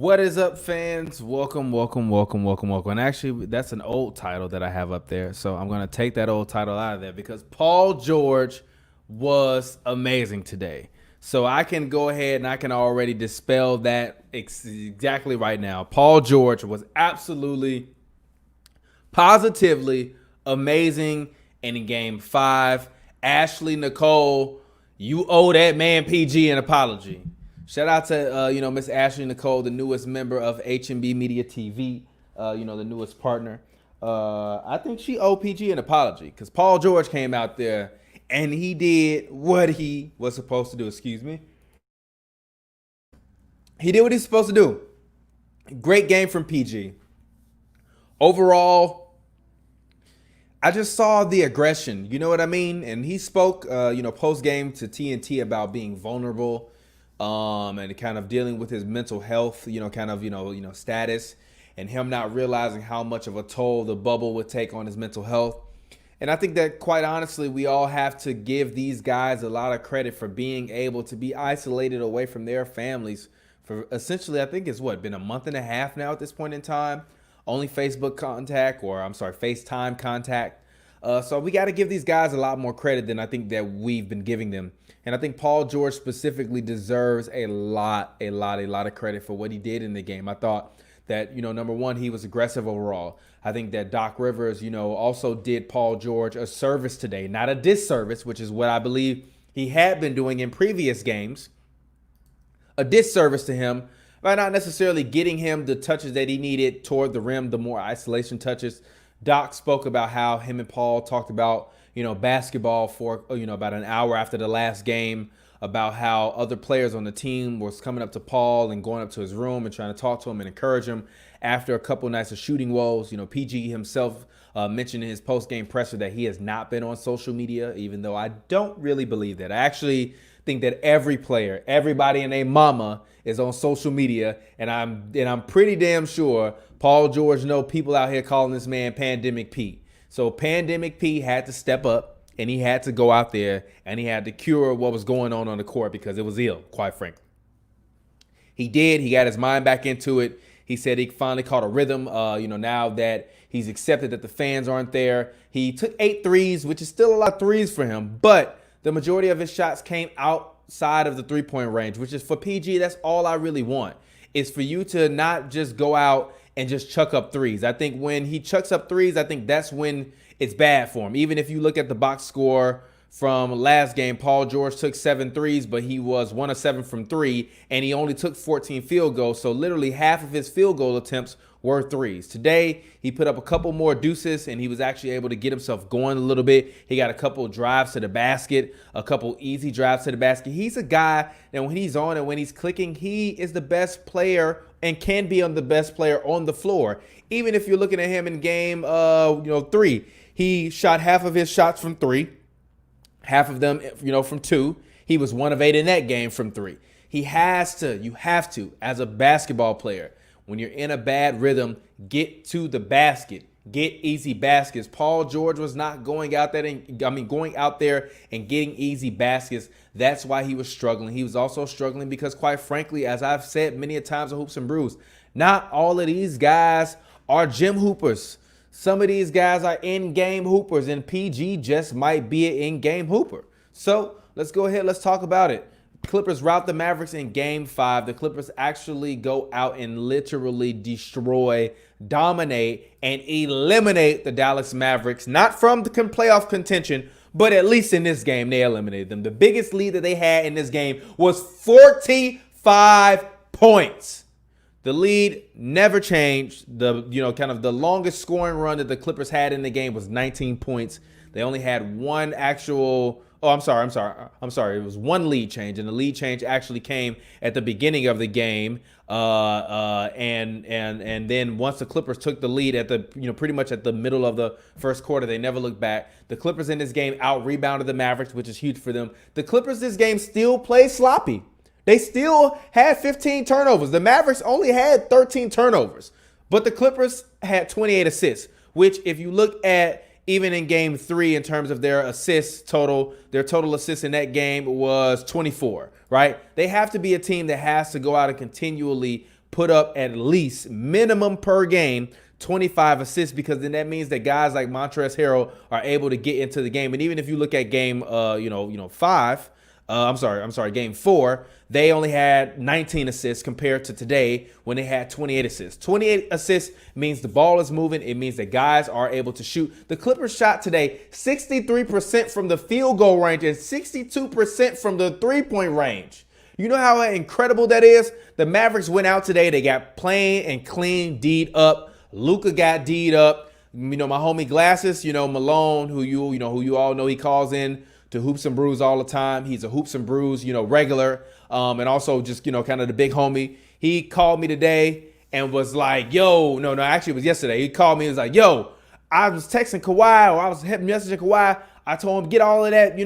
What is up, fans? Welcome. And actually, that's an old title that I have up there. So I'm going to take that old title out of there because Paul George was amazing today. So I can go ahead and I can already dispel that exactly right now. Paul George was absolutely, positively amazing in game 5. Ashley Nicole, you owe that man PG an apology. Shout out to Miss Ashley Nicole, the newest member of HNB Media TV, the newest partner. I think she owed PG an apology because Paul George came out there and he did what he was supposed to do. Excuse me. He did what he's supposed to do. Great game from PG. Overall, I just saw the aggression. You know what I mean? And he spoke, post game to TNT about being vulnerable. And kind of dealing with his mental health, status, and him not realizing how much of a toll the bubble would take on his mental health. And I think that, quite honestly, we all have to give these guys a lot of credit for being able to be isolated away from their families for essentially, I think it's been a month and a half now at this point in time. Only FaceTime contact. So we got to give these guys a lot more credit than I think that we've been giving them. And I think Paul George specifically deserves a lot of credit for what he did in the game. I thought that, number one, he was aggressive overall. I think that Doc Rivers, also did Paul George a service today, not a disservice, which is what I believe he had been doing in previous games. A disservice to him by not necessarily getting him the touches that he needed toward the rim, the more isolation touches. Doc spoke about how him and Paul talked about, basketball for, about an hour after the last game, about how other players on the team was coming up to Paul and going up to his room and trying to talk to him and encourage him after a couple nights of shooting woes. PG himself mentioned in his post-game presser that he has not been on social media, even though I don't really believe that. I actually think that every player, everybody and their mama is on social media, and I'm pretty damn sure Paul George know people out here calling this man Pandemic P. So Pandemic P had to step up, and he had to go out there, and he had to cure what was going on the court because it was ill, quite frankly. He did. He got his mind back into it. He said he finally caught a rhythm, now that he's accepted that the fans aren't there. He took 8 threes, which is still a lot of threes for him, but the majority of his shots came outside of the three-point range, which is for PG. That's all I really want, is for you to not just go out and just chuck up threes. I think when he chucks up threes, I think that's when it's bad for him. Even if you look at the box score from last game, Paul George took 7 threes, but he was 1 of 7 from 3, and he only took 14 field goals. So literally half of his field goal attempts were threes. Today, he put up a couple more deuces, and he was actually able to get himself going a little bit. He got a couple drives to the basket, a couple easy drives to the basket. He's a guy that when he's on and when he's clicking, he is the best player and can be the best player on the floor. Even if you're looking at him in game 3, he shot half of his shots from 3, half of them from 2. He was 1 of 8 in that game from 3. You have to, as a basketball player, when you're in a bad rhythm, get to the basket, get easy baskets. Paul George was not going out there and getting easy baskets. That's why he was struggling. He was also struggling because, quite frankly, as I've said many a times on Hoops and Brews, not all of these guys are gym hoopers. Some of these guys are in-game hoopers, and PG just might be an in-game hooper. So let's go ahead. Let's talk about it. Clippers rout the Mavericks in game 5. The Clippers actually go out and literally destroy, dominate, and eliminate the Dallas Mavericks. Not from the playoff contention, but at least in this game, they eliminated them. The biggest lead that they had in this game was 45 points. The lead never changed. The longest scoring run that the Clippers had in the game was 19 points. They only had one actual. I'm sorry. It was one lead change, and the lead change actually came at the beginning of the game. And then once the Clippers took the lead at the pretty much at the middle of the first quarter, they never looked back. The Clippers in this game out rebounded the Mavericks, which is huge for them. The Clippers this game still played sloppy. They still had 15 turnovers. The Mavericks only had 13 turnovers, but the Clippers had 28 assists, which if you look at even in game 3 in terms of their assists total, their total assists in that game was 24, right? They have to be a team that has to go out and continually put up at least minimum per game 25 assists, because then that means that guys like Montrezl Harrell are able to get into the game. And even if you look at game game 4, they only had 19 assists compared to today when they had 28 assists. 28 assists means the ball is moving. It means that guys are able to shoot. The Clippers shot today 63% from the field goal range and 62% from the three-point range. You know how incredible that is? The Mavericks went out today. They got plain and clean D'd up. Luka got D'd up. My homie Glasses, Malone, who you all know, he calls in to Hoops and Brews all the time. He's a Hoops and Brews, regular. And also just, kind of the big homie. He called me today and was like, yo, no, actually it was yesterday. He called me and was like, yo, I was texting Kawhi, or I was messaging Kawhi. I told him, get all of that,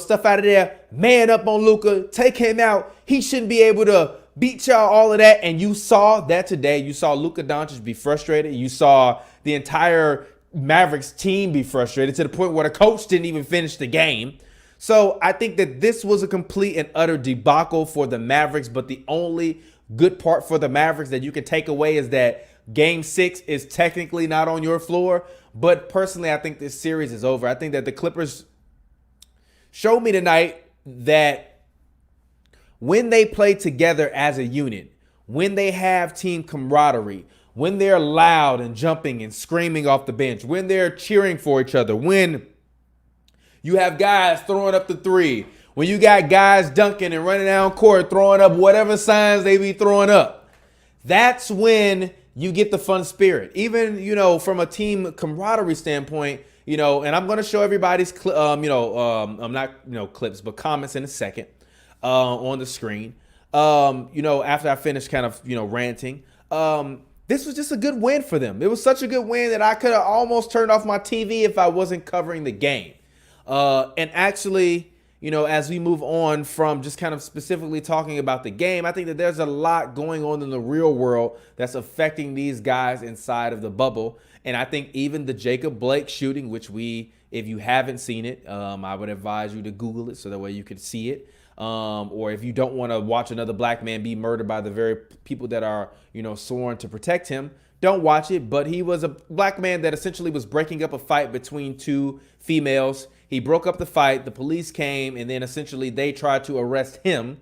stuff out of there. Man up on Luka. Take him out. He shouldn't be able to beat y'all, all of that. And you saw that today. You saw Luka Doncic be frustrated. You saw the entire Mavericks team be frustrated to the point where the coach didn't even finish the game. So I think that this was a complete and utter debacle for the Mavericks. But the only good part for the Mavericks that you can take away is that Game 6 is technically not on your floor. But personally, I think this series is over. I think that the Clippers showed me tonight that when they play together as a unit, when they have team camaraderie, when they're loud and jumping and screaming off the bench, when they're cheering for each other, when you have guys throwing up the three, when you got guys dunking and running down court, throwing up whatever signs they be throwing up, that's when you get the fun spirit. Even, from a team camaraderie standpoint, and I'm going to show everybody's, clips, but comments in a second. On the screen, after I finished kind of, ranting, this was just a good win for them. It was such a good win that I could have almost turned off my TV if I wasn't covering the game. And actually, as we move on from just kind of specifically talking about the game, I think that there's a lot going on in the real world that's affecting these guys inside of the bubble. And I think even the Jacob Blake shooting, which if you haven't seen it, I would advise you to Google it so that way you could see it. Or if you don't want to watch another black man be murdered by the very people that are, sworn to protect him, don't watch it. But he was a black man that essentially was breaking up a fight between two females. He broke up the fight. The police came, and then essentially they tried to arrest him.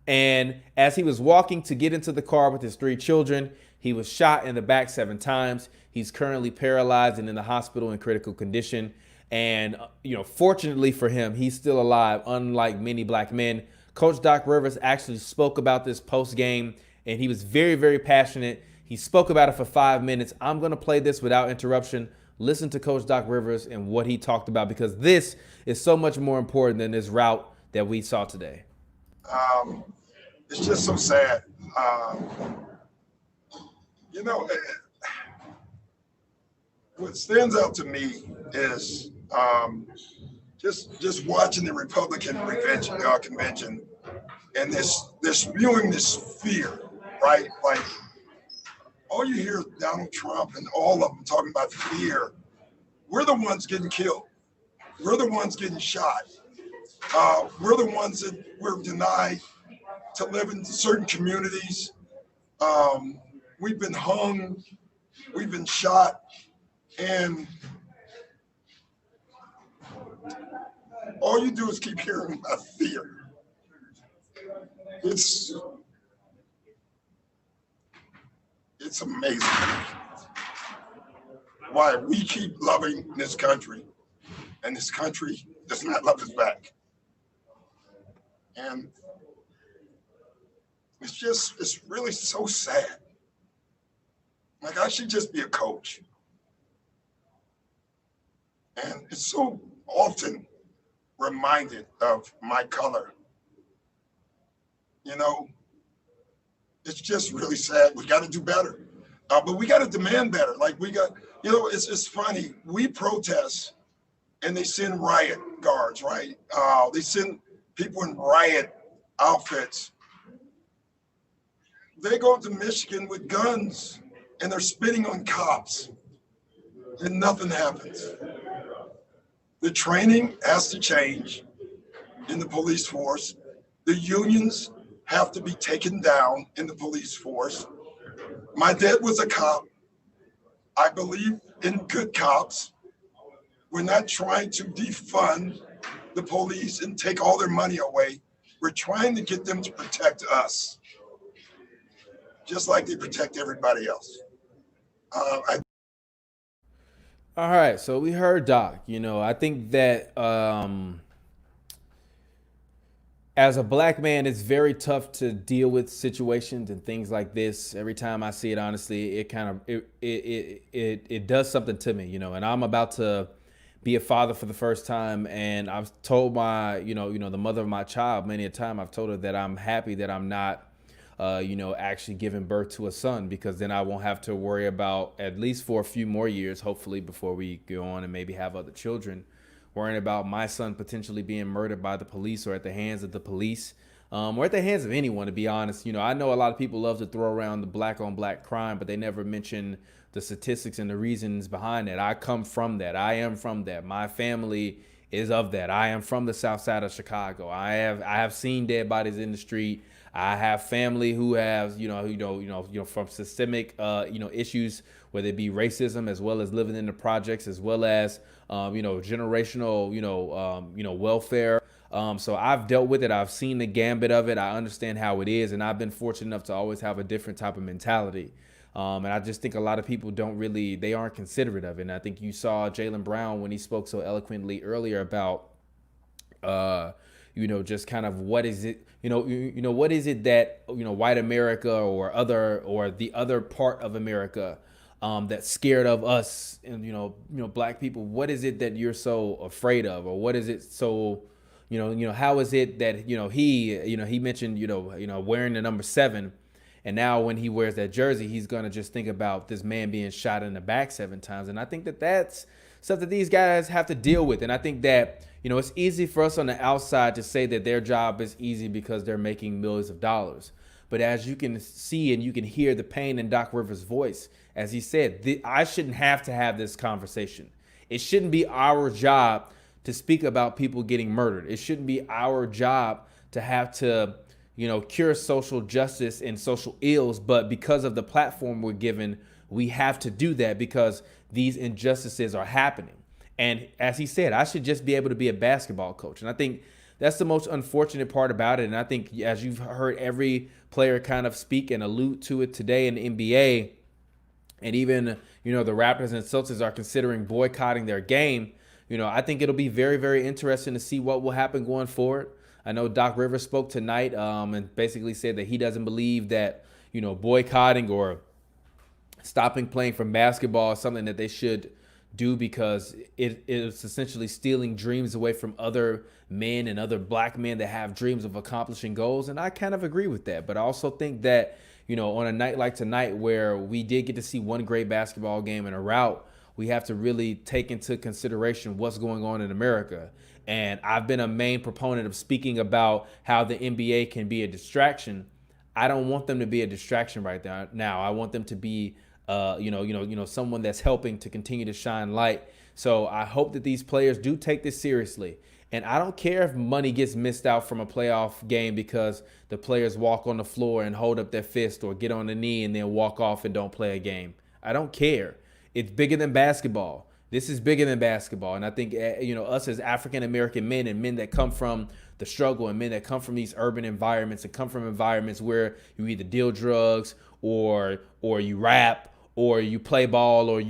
And as he was walking to get into the car with his 3 children, he was shot in the back 7 times. He's currently paralyzed and in the hospital in critical condition. And, fortunately for him, he's still alive, unlike many black men. Coach Doc Rivers actually spoke about this post-game, and he was very, very passionate. He spoke about it for 5 minutes. I'm going to play this without interruption. Listen to Coach Doc Rivers and what he talked about, because this is so much more important than this route that we saw today. It's just so sad. What stands out to me is just watching the Republican convention and this spewing this fear, right? Like, all you hear is Donald Trump and all of them talking about fear. We're the ones getting killed. We're the ones getting shot. We're the ones that we're denied to live in certain communities. We've been hung. We've been shot. And all you do is keep hearing about fear. It's amazing why we keep loving this country and this country does not love us back. And it's really so sad. Like, I should just be a coach. And it's so often reminded of my color. It's just really sad. We got to do better. But we got to demand better. Like, it's funny. We protest and they send riot guards, right? They send people in riot outfits. They go to Michigan with guns and they're spitting on cops and nothing happens. The training has to change in the police force. The unions have to be taken down in the police force. My dad was a cop. I believe in good cops. We're not trying to defund the police and take all their money away. We're trying to get them to protect us, just like they protect everybody else. All right, so we heard Doc. I think that as a black man, it's very tough to deal with situations and things like this. Every time I see it, honestly, it does something to me, and I'm about to be a father for the first time. And I've told my, the mother of my child many a time, I've told her that I'm happy that I'm not, actually giving birth to a son, because then I won't have to worry about, at least for a few more years, hopefully, before we go on and maybe have other children, worrying about my son potentially being murdered by the police or at the hands of the police, or at the hands of anyone, to be honest. I know a lot of people love to throw around the black on black crime, but they never mention the statistics and the reasons behind it. I come from that. I am from that. My family is of that. I am from the south side of Chicago. I have seen dead bodies in the street. I have family who have, from systemic, issues, whether it be racism, as well as living in the projects, as well as, generational, welfare. So I've dealt with it. I've seen the gambit of it. I understand how it is. And I've been fortunate enough to always have a different type of mentality. And I just think a lot of people they aren't considerate of it. And I think you saw Jaylen Brown when he spoke so eloquently earlier about, just kind of what is it, what is it that, white America or the other part of America that's scared of us and, black people. What is it that you're so afraid of? Or what is it so, how is it that, he mentioned, wearing the number 7. And now when he wears that jersey, he's going to just think about this man being shot in the back 7 times. And I think that that's stuff that these guys have to deal with. And I think that, it's easy for us on the outside to say that their job is easy because they're making millions of dollars. But as you can see and you can hear the pain in Doc Rivers' voice, as he said, I shouldn't have to have this conversation. It shouldn't be our job to speak about people getting murdered. It shouldn't be our job to have to, cure social justice and social ills. But because of the platform we're given, we have to do that because these injustices are happening. And as he said, I should just be able to be a basketball coach. And I think that's the most unfortunate part about it. And I think as you've heard every player kind of speak and allude to it today in the NBA, and even, the Raptors and Celtics are considering boycotting their game, I think it'll be very, very interesting to see what will happen going forward. I know Doc Rivers spoke tonight and basically said that he doesn't believe that, boycotting or stopping playing from basketball is something that they should do because it is essentially stealing dreams away from other men and other black men that have dreams of accomplishing goals. And I kind of agree with that. But I also think that, on a night like tonight where we did get to see one great basketball game in a rout, we have to really take into consideration what's going on in America. And I've been a main proponent of speaking about how the NBA can be a distraction. I don't want them to be a distraction right now. I want them to be someone that's helping to continue to shine light. So I hope that these players do take this seriously. And I don't care if money gets missed out from a playoff game because the players walk on the floor and hold up their fist or get on the knee and then walk off and don't play a game. I don't care. It's bigger than basketball. This is bigger than basketball. And I think, us as African-American men and men that come from the struggle and men that come from these urban environments and come from environments where you either deal drugs or you rap or you play ball or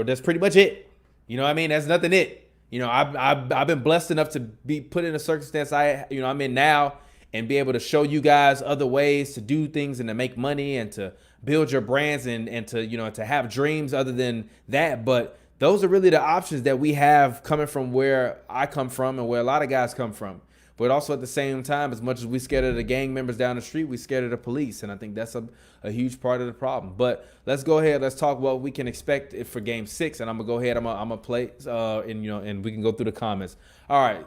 that's pretty much it. You know what I mean? That's nothing it. I've been blessed enough to be put in a circumstance I'm in now and be able to show you guys other ways to do things and to make money and to build your brands and to have dreams other than that. But those are really the options that we have coming from where I come from and where a lot of guys come from. But also at the same time, as much as we scared of the gang members down the street, we scared of the police. And I think that's a huge part of the problem. But let's go ahead. Let's talk what we can expect for Game 6. And I'm going to go ahead. I'm going to play and we can go through the comments. All right.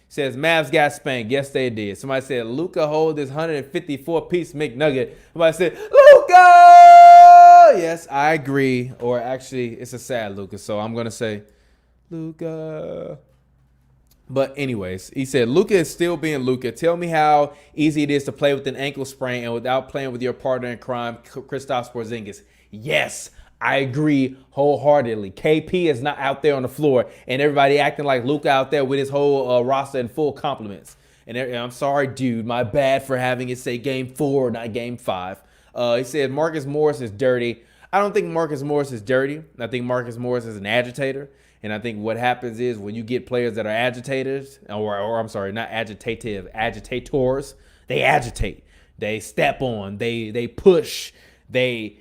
Says Mavs got spanked. Yes, they did. Somebody said Luka hold his 154-piece McNugget. Somebody said Luka. Yes, I agree. Or actually, it's a sad Luka. So I'm going to say Luka. But anyways, he said, Luka is still being Luka. Tell me how easy it is to play with an ankle sprain and without playing with your partner in crime, Kristaps Porzingis. Yes, I agree wholeheartedly. KP is not out there on the floor, and everybody acting like Luka out there with his whole roster in full compliments. And I'm sorry, dude. My bad for having it say game 4, not game 5. He said Marcus Morris is dirty. I don't think Marcus Morris is dirty. I think Marcus Morris is an agitator. And I think what happens is when you get players that are agitators, or I'm sorry, not agitative, agitators, they agitate. They step on, they push, they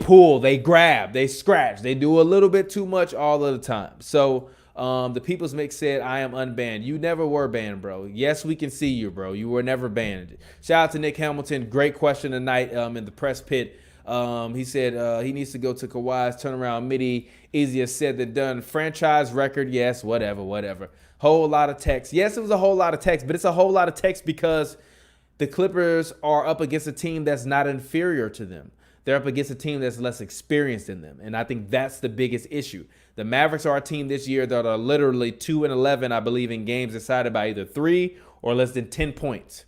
pull, they grab, they scratch. They do a little bit too much all of the time. So the People's Mix said, I am unbanned. You never were banned, bro. Yes, we can see you, bro. You were never banned. Shout out to Nick Hamilton. Great question tonight in the press pit. He said he needs to go to Kawhi's turnaround midi. Easier said than done. Franchise record, yes, whatever. Whole lot of text. Yes, it was a whole lot of text, but it's a whole lot of text because the Clippers are up against a team that's not inferior to them. They're up against a team that's less experienced than them, and I think that's the biggest issue. The Mavericks are a team this year that are literally 2-11, I believe, in games decided by either 3 or less than 10 points.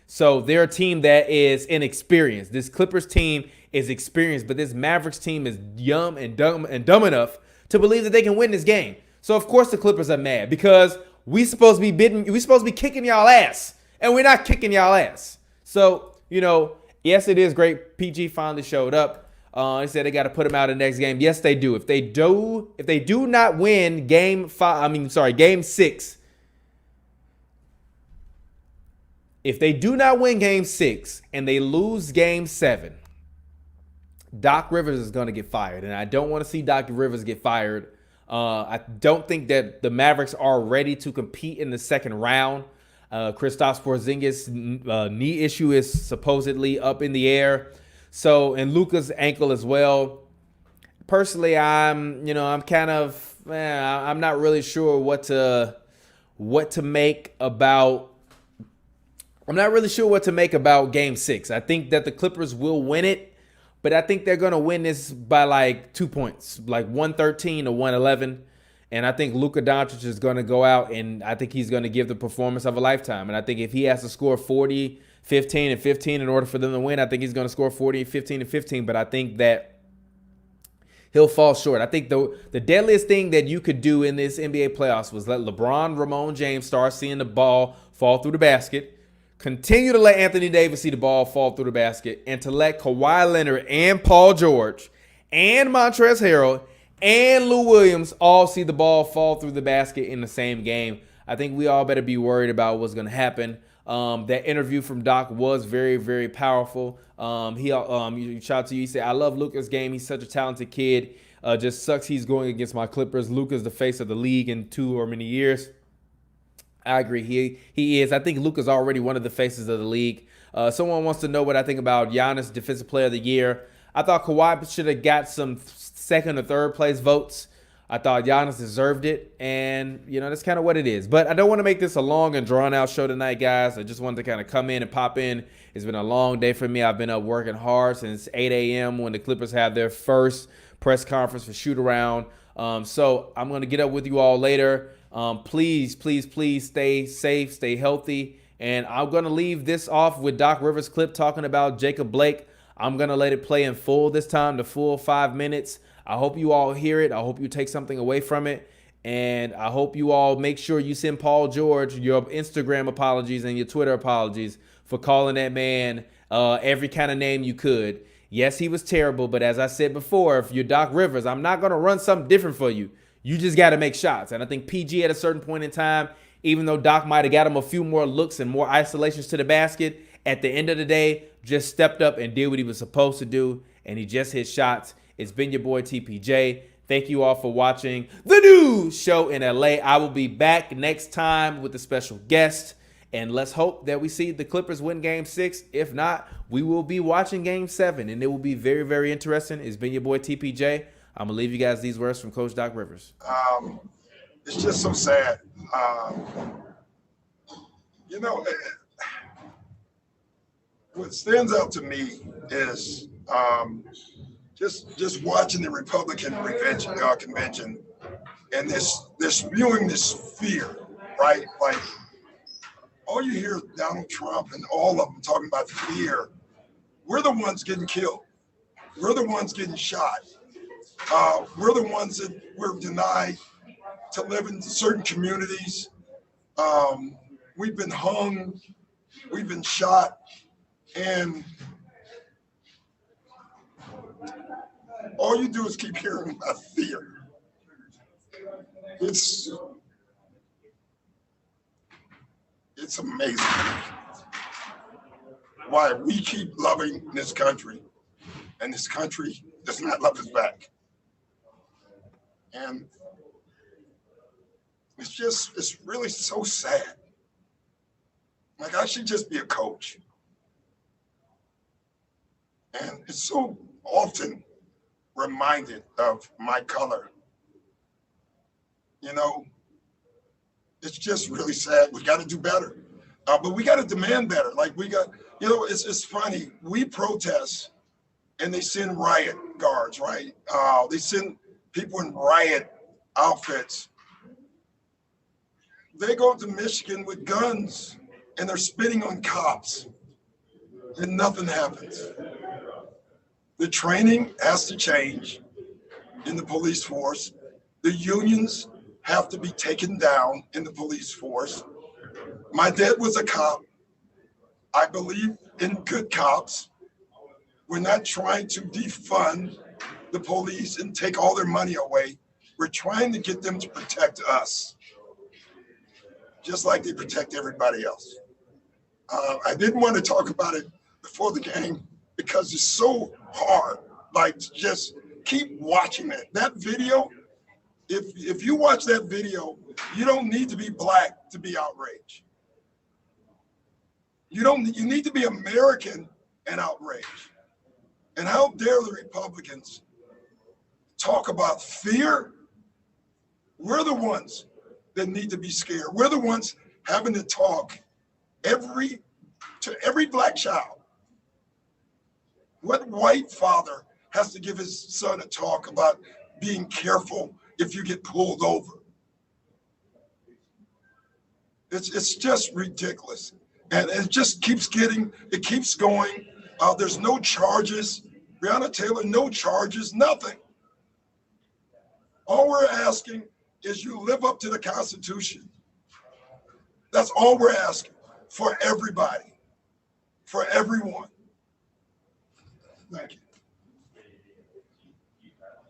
So they're a team that is inexperienced. This Clippers team is experienced, but this Mavericks team is young and dumb enough to believe that they can win this game. So of course the Clippers are mad because we supposed to be kicking y'all ass, and we're not kicking y'all ass. So, yes, it is great. PG finally showed up. He said they got to put him out in the next game. Yes, they do. If they do not win game 6. If they do not win game 6 and they lose game 7, Doc Rivers is going to get fired. And I don't want to see Doc Rivers get fired. I don't think that the Mavericks are ready to compete in the second round. Kristaps Porzingis' knee issue is supposedly up in the air. So, and Luka's ankle as well. Personally, I'm not really sure what to make about. I'm not really sure what to make about game 6. I think that the Clippers will win it, but I think they're going to win this by like 2 points, like 113 to 111. And I think Luka Doncic is going to go out, and I think he's going to give the performance of a lifetime. And I think if he has to score 40, 15, and 15 in order for them to win, I think he's going to score 40, 15, and 15. But I think that he'll fall short. I think the deadliest thing that you could do in this NBA playoffs was let Ramon James start seeing the ball fall through the basket, continue to let Anthony Davis see the ball fall through the basket, and to let Kawhi Leonard and Paul George and Montrezl Harrell and Lou Williams all see the ball fall through the basket in the same game. I think we all better be worried about what's going to happen. That interview from Doc was very, very powerful. Shout out to you. He said, I love Luka's game. He's such a talented kid. Just sucks he's going against my Clippers. Luka's the face of the league in 2 or many years. I agree. He is. I think Luka's already one of the faces of the league. Someone wants to know what I think about Giannis Defensive Player of the Year. I thought Kawhi should have got some second or third place votes. I thought Giannis deserved it, and that's kind of what it is. But I don't want to make this a long and drawn out show tonight, guys. I just wanted to kind of come in and pop in. It's been a long day for me. I've been up working hard since 8 a.m. when the Clippers had their first press conference for shoot around. So I'm going to get up with you all later. Please stay safe, stay healthy. And I'm going to leave this off with Doc Rivers' clip talking about Jacob Blake. I'm going to let it play in full this time, the full 5 minutes. I hope you all hear it. I hope you take something away from it. And I hope you all make sure you send Paul George your Instagram apologies and your Twitter apologies for calling that man every kind of name you could. Yes, he was terrible. But as I said before, if you're Doc Rivers, I'm not going to run something different for you. You just got to make shots. And I think PG at a certain point in time, even though Doc might have got him a few more looks and more isolations to the basket, at the end of the day, just stepped up and did what he was supposed to do. And he just hit shots. It's been your boy TPJ. Thank you all for watching the new show in LA. I will be back next time with a special guest. And let's hope that we see the Clippers win game 6. If not, we will be watching game 7. And it will be very, very interesting. It's been your boy TPJ. I'm going to leave you guys these words from Coach Doc Rivers. It's just so sad. What stands out to me is just watching the Republican convention and this spewing this fear, right? Like, all you hear is Donald Trump and all of them talking about fear. We're the ones getting killed. We're the ones getting shot. We're the ones that we're denied to live in certain communities. We've been hung, we've been shot, and all you do is keep hearing about fear. It's amazing why we keep loving this country, and this country does not love us back. And it's really so sad. Like, I should just be a coach. And it's so often reminded of my color. You know, it's just really sad. We got to do better. But we got to demand better. Like, we got, you know, it's funny. We protest and they send riot guards, right? They send people in riot outfits. They go to Michigan with guns and they're spitting on cops and nothing happens. The training has to change in the police force. The unions have to be taken down in the police force. My dad was a cop. I believe in good cops. We're not trying to defund the police and take all their money away. We're trying to get them to protect us, just like they protect everybody else. I didn't want to talk about it before the game because it's so hard. Like, just keep watching it. That video, if you watch that video, you don't need to be black to be outraged. You need to be American and outraged. And how dare the Republicans talk about fear? We're the ones that need to be scared. We're the ones having to talk to every black child. What white father has to give his son a talk about being careful if you get pulled over? It's just ridiculous. And it just keeps going. There's no charges. Breonna Taylor, no charges, nothing. All we're asking is you live up to the Constitution. That's all we're asking for everybody, for everyone. Thank you.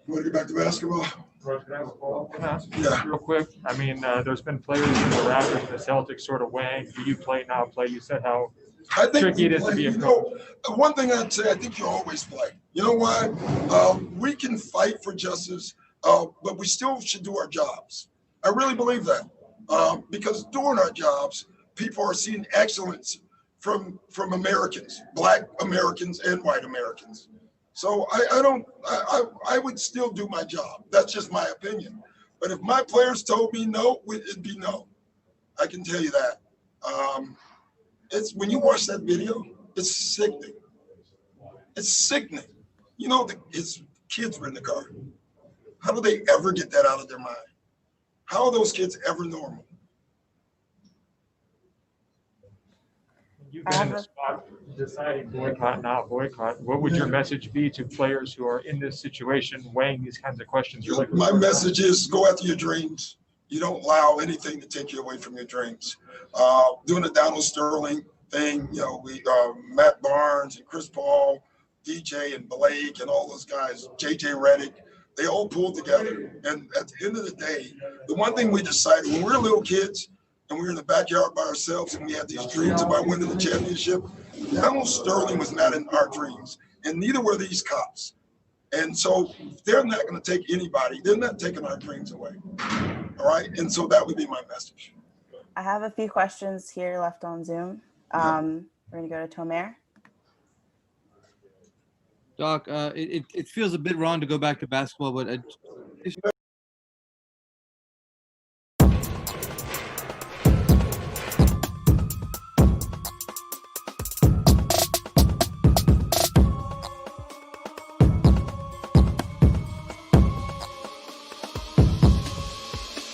You want to get back to basketball? Can I have a follow-up on that? Yeah. Real quick. I mean, there's been players in the Raptors and the Celtics sort of weighing who you play, now play. You said how tricky it is to be a coach. One thing I'd say, I think you always play. You know why? We can fight for justice, but we still should do our jobs. I really believe that. Because doing our jobs, people are seeing excellence from Americans, black Americans and white Americans. So I would still do my job. That's just my opinion. But if my players told me no, it'd be no. I can tell you that. It's when you watch that video, it's sickening. It's sickening. You know, his kids were in the car. How do they ever get that out of their mind? How are those kids ever normal? You've been in the spot deciding boycott, not boycott. What would your message be to players who are in this situation weighing these kinds of questions? My message is go after your dreams. You don't allow anything to take you away from your dreams. Doing the Donald Sterling thing, you know, Matt Barnes and Chris Paul, DJ and Blake and all those guys, JJ Redick, they all pulled together. And at the end of the day, the one thing we decided when we were little kids and we were in the backyard by ourselves and we had these dreams about winning the championship, Donald Sterling was not in our dreams, and neither were these cops. And so they're not going to take anybody. They're not taking our dreams away. All right. And so that would be my message. I have a few questions here left on Zoom. We're going to go to Tomer. Doc, it feels a bit wrong to go back to basketball, but